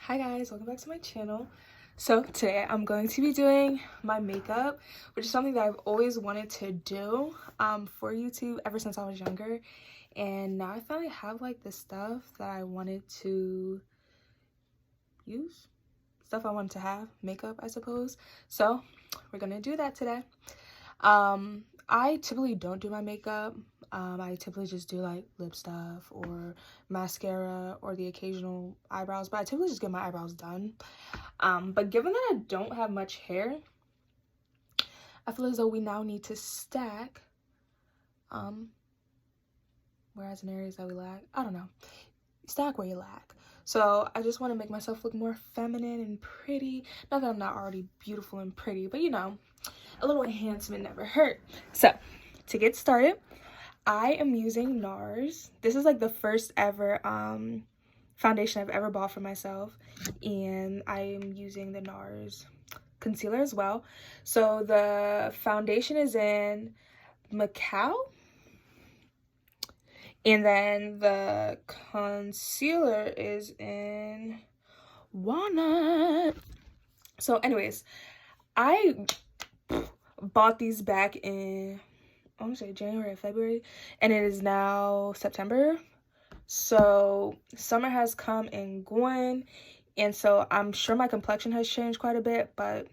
Hi guys, welcome back to my channel. So today I'm going to be doing my makeup, which is something that I've always wanted to do for YouTube ever since I was younger, and now I finally have like the stuff that I wanted to use, stuff I wanted to have, makeup I suppose. So we're gonna do that today. I typically don't do my makeup. I typically just do like lip stuff or mascara or the occasional eyebrows, but I typically just get my eyebrows done. But given that I don't have much hair, I feel as though we now need to stack, whereas in areas that we lack, I don't know, stack where you lack. So I just want to make myself look more feminine and pretty. Not that I'm not already beautiful and pretty, but you know, a little enhancement never hurt. So to get started, I am using NARS. This is like the first ever foundation I've ever bought for myself, and I am using the NARS concealer as well. So the foundation is in Macao, and then the concealer is in Walnut. So anyways, I bought these back in, I want to say January or February, and it is now September. So summer has come and gone, and so I'm sure my complexion has changed quite a bit, but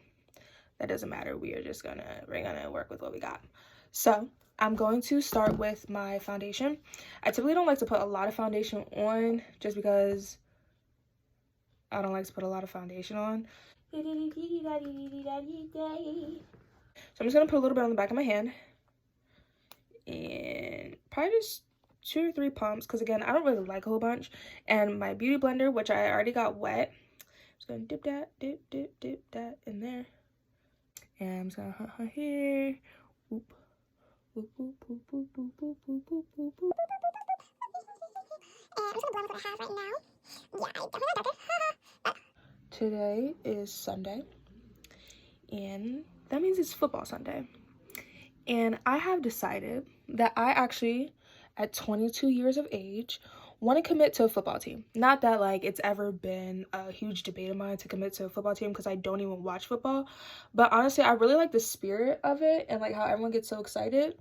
that doesn't matter. We're gonna work with what we got. So I'm going to start with my foundation. I typically don't like to put a lot of foundation on just because I don't like to put a lot of foundation on. So I'm just gonna put a little bit on the back of my hand and probably just 2 or 3 pumps, because again, I don't really like a whole bunch. And my beauty blender, which I already got wet, I'm just gonna dip that in there, and I'm just gonna hunt her here. Whoop, whoop, whoop, whoop, whoop, whoop, whoop, whoop, whoop, whoop, whoop. And I'm just gonna blend with what I have right now. Yeah, I definitely like it. Today is Sunday, and that means it's football Sunday. And I have decided that I actually, at 22 years of age, want to commit to a football team. Not that like it's ever been a huge debate of mine to commit to a football team, because I don't even watch football, but honestly I really like the spirit of it and like how everyone gets so excited.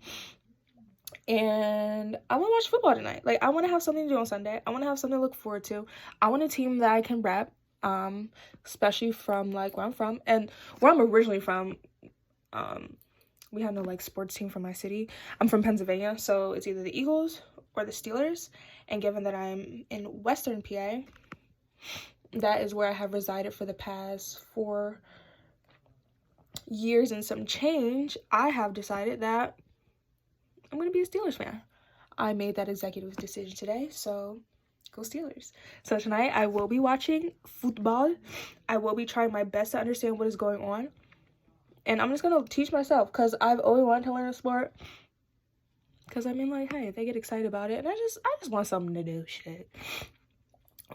And I want to watch football tonight. Like, I want to have something to do on Sunday. I want to have something to look forward to. I want a team that I can rep, especially from like where I'm from and where I'm originally from. We have no like sports team from my city. I'm from Pennsylvania, so it's either the Eagles or the Steelers. And given that I'm in Western PA, that is where I have resided for the past 4 years and some change, I have decided that I'm going to be a Steelers fan. I made that executive decision today, so go Steelers. So tonight I will be watching football. I will be trying my best to understand what is going on. And I'm just going to teach myself, because I've always wanted to learn a sport. Because I mean, like, hey, they get excited about it. And I just want something to do. Shit.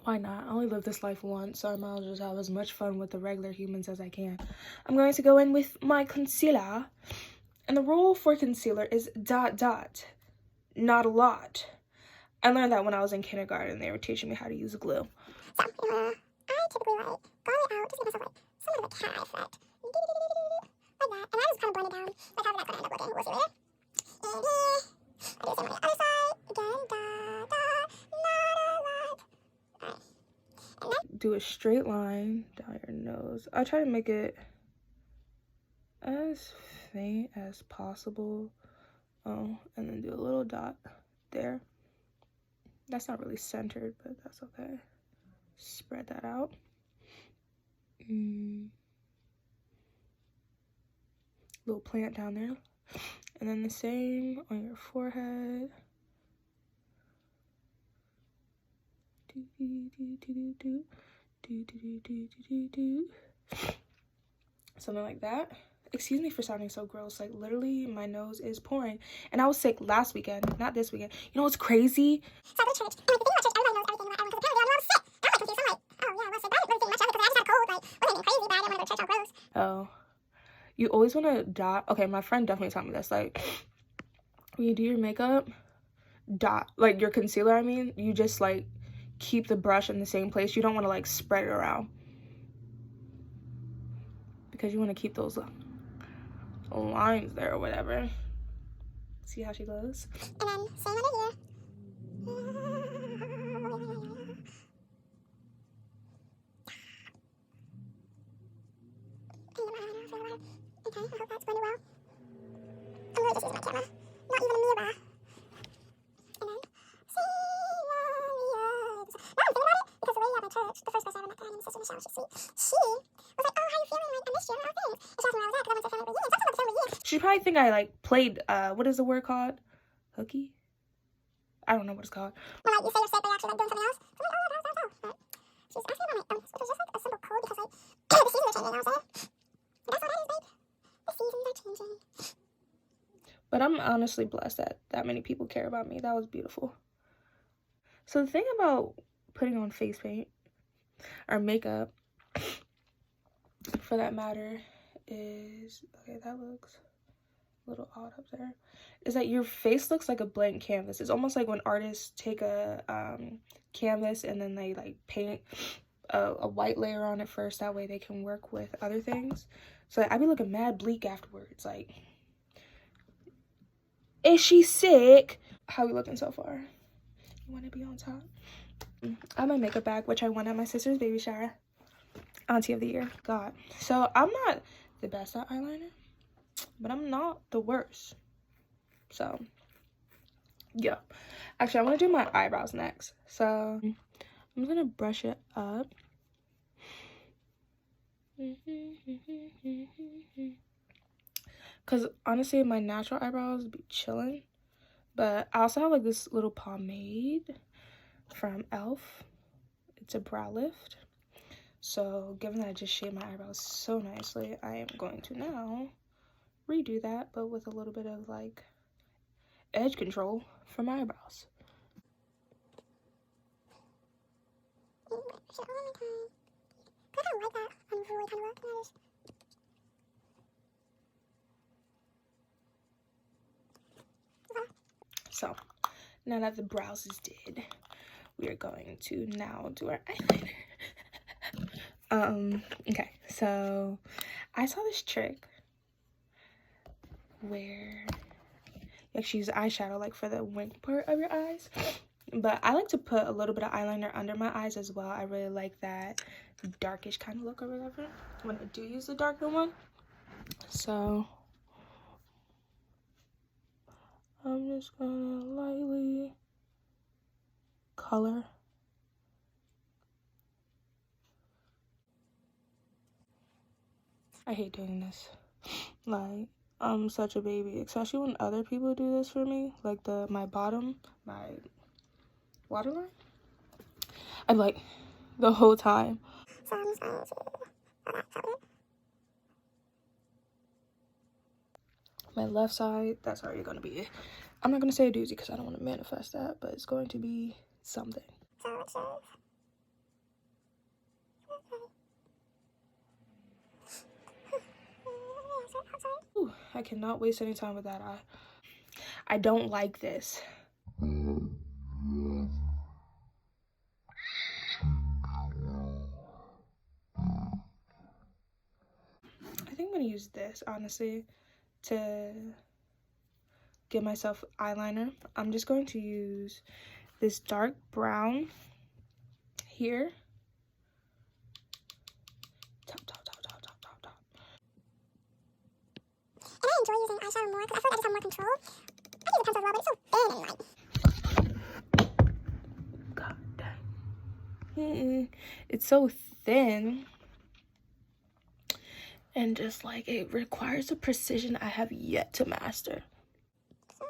Why not? I only live this life once, so I might as well just have as much fun with the regular humans as I can. I'm going to go in with my concealer. And the rule for concealer is ... not a lot. I learned that when I was in kindergarten. They were teaching me how to use glue. So, I typically like go out, just give myself like somewhat of a cat effect. Like that. And I just kind of blend it down. Like how that's going to end up looking. We'll see later. And I do the same on the other side. Again, not a lot. Alright. And then do a straight line down your nose. I try to make it as faint as possible. Oh, and then do a little dot there. That's not really centered, but that's okay. Spread that out. Little plant down there. And then the same on your forehead. Something like that. Excuse me for sounding so gross. Like, literally, my nose is pouring. And I was sick last weekend, not this weekend. You know what's crazy? So I go to church, and like, the thing about church, everybody knows everything about everyone, because apparently I was sick. And I'm like confused. I'm like, oh yeah, well, so that didn't really think much of it, because I just had a cold. Like, wasn't anything crazy, but I didn't want to go to church all gross. Oh. You always want to dot. Okay, my friend definitely taught me this. Like, when you do your makeup, dot. Like, your concealer, I mean, you just, like, keep the brush in the same place. You don't want to like spread it around, because you want to keep those lines there or whatever. See how she goes? And then same under here. Okay, I hope that's going well. I'm really just using my camera, not even a mirror. And then, see warriors. Now I'm thinking about it, because the lady at my church, the first person I ever met, my name is Sister Michelle, she's sweet. She was like, oh, how you feeling? Like, I missed you and all things. And she asked me where I was at, because I went to a family reunion. So I told her about the family reunion. She probably think I, like, played, what is the word called? Hooky? I don't know what it's called. Well, like, you say you're sick, but you're actually, like, doing something else. So I'm like, oh, yeah, that. But she was asking about my illness, which was just, like, a simple cold, because, like, the seasons are changing, you know what I'm saying? But that's all that is, babe. The seasons are changing. But I'm honestly blessed that that many people care about me. That was beautiful. So the thing about putting on face paint or makeup, for that matter, is, okay, that looks a little odd up there, is that your face looks like a blank canvas. It's almost like when artists take a canvas and then they like paint a white layer on it first. That way they can work with other things. So I be looking mad bleak afterwards. Like, is she sick? How we looking so far? You want to be on top? I have my makeup bag, which I won at my sister's baby shower. Auntie of the year. God. So I'm not the best at eyeliner, but I'm not the worst. So yeah. Actually, I want to do my eyebrows next. So I'm gonna brush it up. Because honestly, my natural eyebrows be chilling. But I also have like this little pomade from e.l.f. It's a brow lift. So given that I just shaved my eyebrows so nicely, I am going to now redo that, but with a little bit of like edge control for my eyebrows. So now that the brows is did, we are going to now do our eyeliner. Okay, so I saw this trick where you actually use eyeshadow like for the wing part of your eyes, but I like to put a little bit of eyeliner under my eyes as well. I really like that darkish kind of look or whatever when I do use the darker one. So I'm just gonna lightly color. I hate doing this. Like, I'm such a baby, especially when other people do this for me, like my waterline. I'm like the whole time. So I'm just going to my left side, that's already gonna be, I'm not gonna say a doozy because I don't want to manifest that, but it's going to be something. So it says, ooh, I cannot waste any time with that eye. I don't like this. I think I'm gonna use this honestly to give myself eyeliner. I'm just going to use this dark brown here. Top. And I enjoy using eyeshadow more because I feel like I just have more control. I use a pencil as well, but it's so thin and like. God dang. It's so thin. And just like it requires a precision I have yet to master. So,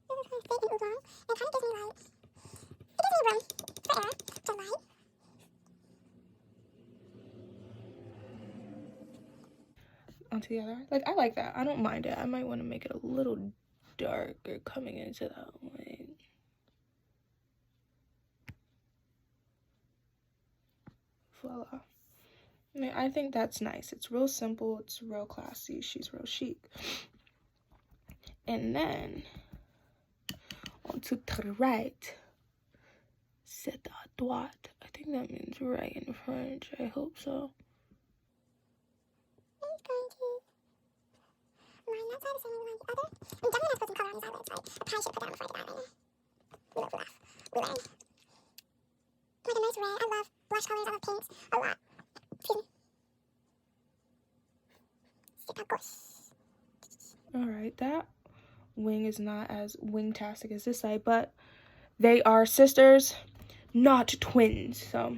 this is kind of thick and oolong. It kind of gives me like, it gives me room for air to light. Onto the other eye. Like, I like that. I don't mind it. I might want to make it a little darker coming into that one. Voila. I mean, I think that's nice. It's real simple. It's real classy. She's real chic. And then, on to the right. C'est à droite. I think that means right in French. I hope so. I'm going to line that side the same way we line the other. I'm definitely not supposed to put color on these eyelids, right? I probably should put that on before I get eyeliner. We laugh. We laugh. Like a nice red. I love blush colors. I love pinks a lot. Excuse me. C'est à gauche. Alright, that wing is not as wing-tastic as this side, but they are sisters, not twins. So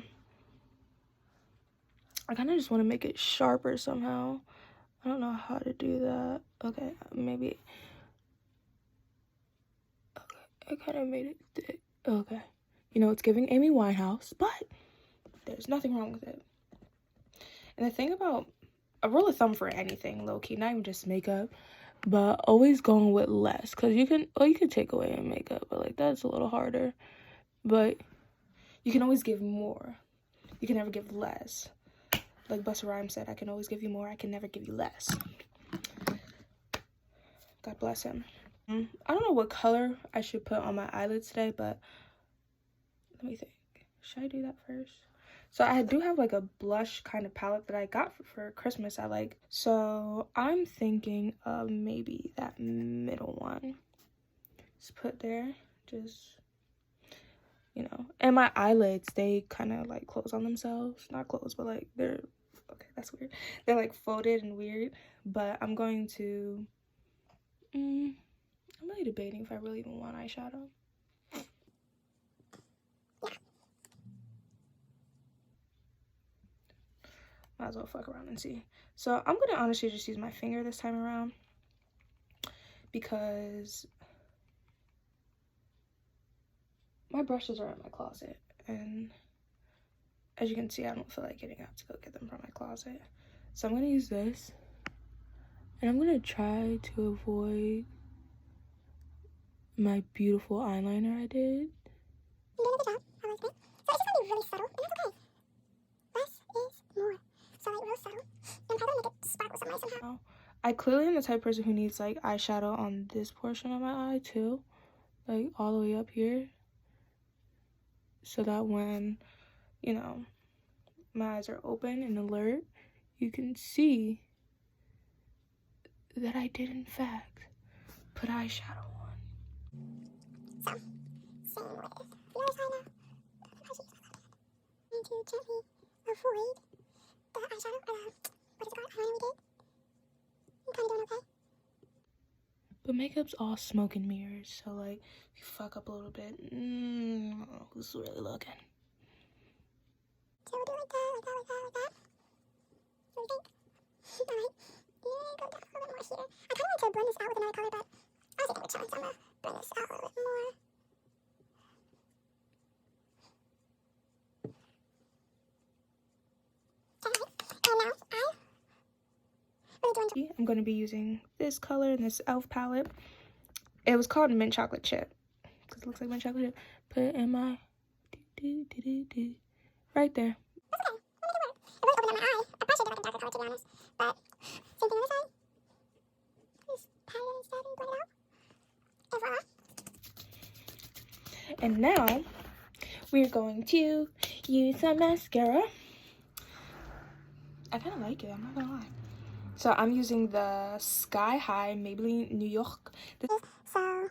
I kind of just want to make it sharper somehow. I don't know how to do that. Okay, maybe. Okay, I kind of made it thick. Okay. You know, it's giving Amy Winehouse, but there's nothing wrong with it. And the thing about a rule of thumb for anything, low-key, not even just makeup, but always going with less. Because you can take away in makeup, but like that's a little harder. But you can always give more. You can never give less. Like Busta Rhymes said, I can always give you more, I can never give you less. God bless him. I don't know what color I should put on my eyelids today, but let me think. Should I do that first? So I do have like a blush kind of palette that I got for Christmas. I like. So I'm thinking of maybe that middle one. Just put there. Just, you know. And my eyelids, they kind of like close on themselves. Not close, but like they're, okay, that's weird. They're like folded and weird. But I'm going to, I'm really debating if I really even want eyeshadow. Might as well fuck around and see. So I'm gonna honestly just use my finger this time around because my brushes are in my closet, and as you can see, I don't feel like getting out to go get them from my closet. So I'm gonna use this, and I'm gonna try to avoid my beautiful eyeliner I did. You're doing a good job. I like it. So it's just gonna be really subtle, and that's okay. Less is more. So like real subtle. And probably make it sparkle some way somehow. I clearly am the type of person who needs like eyeshadow on this portion of my eye too, like all the way up here, so that when, you know, my eyes are open and alert, you can see that I did in fact put eyeshadow on. So, same with the other side now. And to gently avoid the eyeshadow, or what is it called? Eyeliner we did. I'm kind of doing okay. But makeup's all smoke and mirrors, so like if you fuck up a little bit, who's really looking? So we'll do like that, like that, like that, like that. What do you think? Alright. Yeah, go down a little bit more here. I kind of want to blend this out with another color, but I was thinking we're chilling, so I'm going to blend this out a little bit more. I'm going to be using this color in this e.l.f. palette. It was called mint chocolate chip because it looks like mint chocolate chip. Put it in my right there. That's okay. We'll make it work. It really opened up my eye. I probably should do like a darker color, to be honest. But same thing on this side. Just pat it instead and blend it out. And voila. And now we're going to use some mascara. I kind of like it, I'm not gonna lie. So I'm using the Sky High Maybelline New York. So I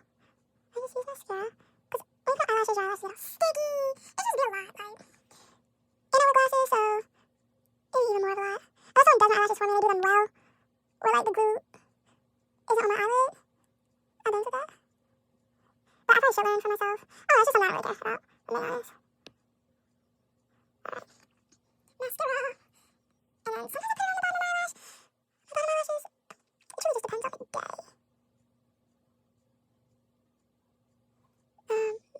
just use mascara because when you put eyelashes, your eyelashes get all sticky. It just be a lot, like. And I wear glasses, so it's even more of a lot. I also does my eyelashes for me. They do them well, where like the glue isn't on my eyelid. I'm done with that. But I probably should learn for myself. Oh, it's just I'm not really care about. I'm being honest. Alright. Mascara. And then sometimes I put it on the bottom of my eyelash. The bottom eyelashes. It truly just depends on the day.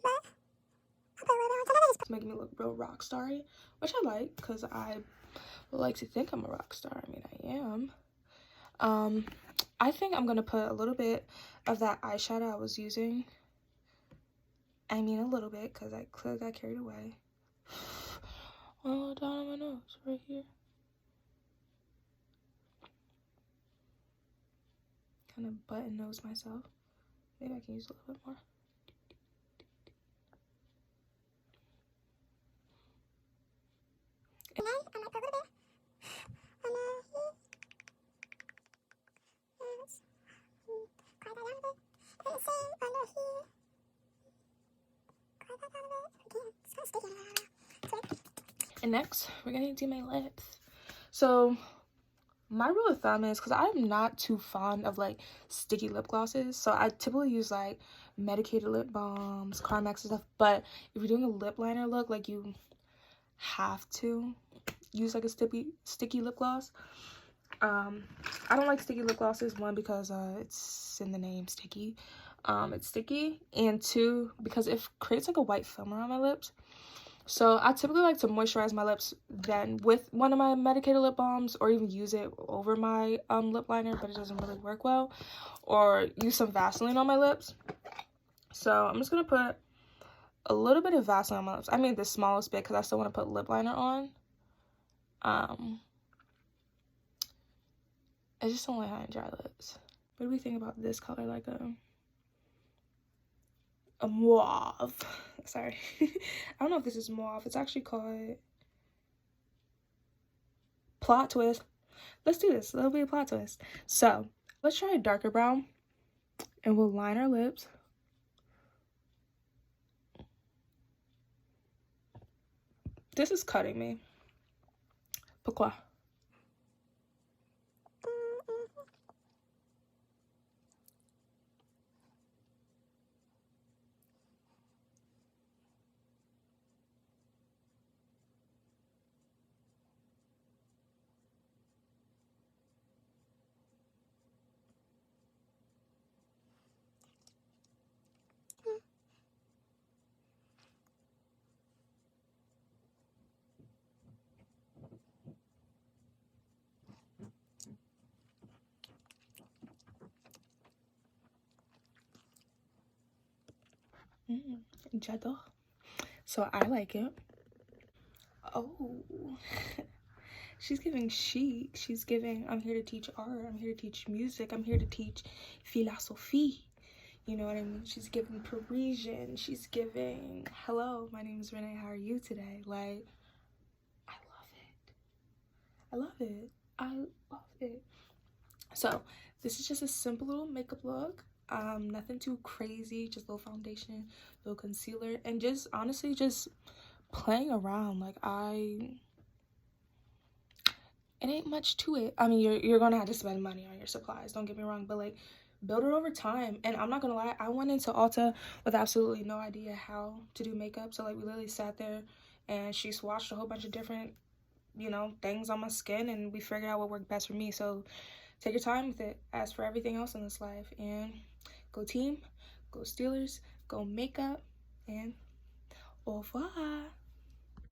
But I'll put a little bit on. Sometimes It's making me look real rock starry, which I like because I like to think I'm a rock star. I mean, I am. I think I'm gonna put a little bit of that eyeshadow I was using. I mean, a little bit because I clearly got carried away. Oh, down on my nose, right here. Kind of button nose myself. Maybe I can use a little bit more. And next, we're gonna do my lips. So my rule of thumb is, because I'm not too fond of like sticky lip glosses, so I typically use like medicated lip balms, Carmex and stuff. But if you're doing a lip liner look, like you have to use like a sticky lip gloss. I don't like sticky lip glosses, one, because it's in the name, sticky. It's sticky, and two, because it creates like a white film around my lips. So I typically like to moisturize my lips then with one of my medicated lip balms, or even use it over my lip liner, but it doesn't really work well, or use some Vaseline on my lips. So I'm just gonna put a little bit of Vaseline on my lips. I mean the smallest bit, because I still want to put lip liner on. I just don't like having dry lips. What do we think about this color? Like a mauve. Sorry. I don't know if this is mauve. It's actually called plot twist. Let's do this. That'll be a plot twist. So let's try a darker brown, and we'll line our lips. This is cutting me. Pourquoi? J'adore. So I like it. Oh. She's giving chic. She's giving, I'm here to teach art. I'm here to teach music. I'm here to teach philosophie. You know what I mean? She's giving Parisian. She's giving, hello, my name is Renee. How are you today? Like, I love it. I love it. I love it. So this is just a simple little makeup look. Nothing too crazy. Just a little foundation, little concealer, and just honestly just playing around. Like it ain't much to it. I mean, you're gonna have to spend money on your supplies, don't get me wrong, but like build it over time. And I'm not gonna lie, I went into Ulta with absolutely no idea how to do makeup. So like we literally sat there and she swatched a whole bunch of different, you know, things on my skin, and we figured out what worked best for me. So take your time with it, as for everything else in this life. And go team, go Steelers, go makeup, and au revoir.